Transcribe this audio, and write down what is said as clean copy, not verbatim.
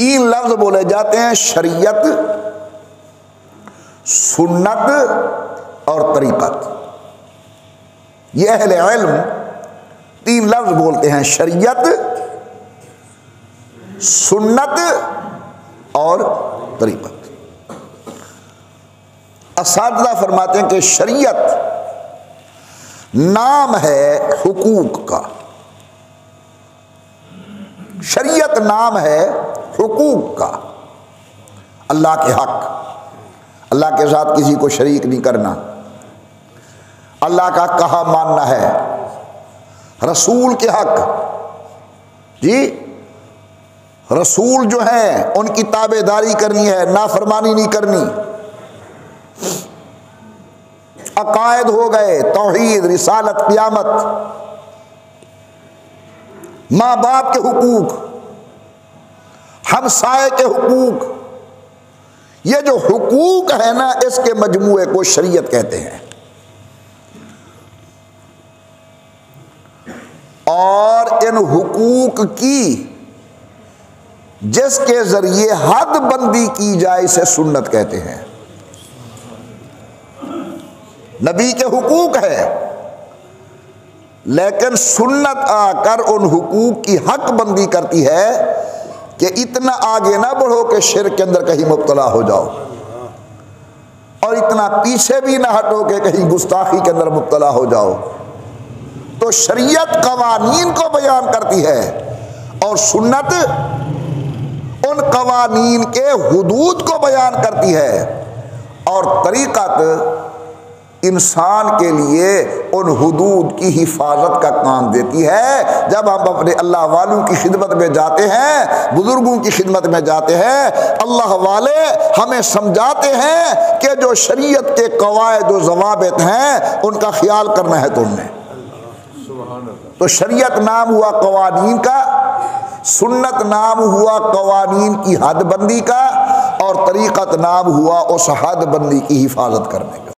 तीन लफ्ज बोले जाते हैं, शरीयत, सुन्नत और तरीक़त। ये अहले इल्म तीन लफ्ज बोलते हैं, शरीयत, सुन्नत और तरीक़त। असातिज़ा फरमाते हैं कि शरीयत नाम है हुकूक का, शरीयत नाम है हुकूक का। अल्लाह के हक, अल्लाह के साथ किसी को शरीक नहीं करना, अल्लाह का कहा मानना है, रसूल के हक, जी रसूल जो है उनकी ताबेदारी करनी है, नाफरमानी नहीं करनी। अकायद हो गए, तौहीद, रिसालत, क़यामत, माँ बाप के हुकूक, हमसाए के हुकूक, ये जो हुकूक है ना, इसके मजमूए को शरीयत कहते हैं। और इन हुकूक की जिसके जरिए हद बंदी की जाए इसे सुन्नत कहते हैं। नबी के हुकूक है, लेकिन सुन्नत आकर उन हुकूक की हक बंदी करती है कि इतना आगे ना बढ़ो कि शिर्क के अंदर कहीं मुब्तला हो जाओ, और इतना पीछे भी ना हटो कि कहीं गुस्ताखी के अंदर मुब्तला हो जाओ। तो शरीयत कवानीन को बयान करती है और सुन्नत उन कवानीन के हुदूद को बयान करती है, और तरीक़त इंसान के लिए उन हुदूद की हिफाजत का काम देती है। जब हम अपने अल्लाह वालों की खिदमत में जाते हैं, बुजुर्गों की खिदमत में जाते हैं, अल्लाह वाले हमें समझाते हैं कि जो शरीयत के कवायद व ज़वाबित हैं उनका ख्याल करना है तुमने। तो शरीयत नाम हुआ कवानीन का, सुन्नत नाम हुआ कवानीन की हद बंदी का, और तरीक़त नाम हुआ उस हद बंदी की हिफाजत करने का।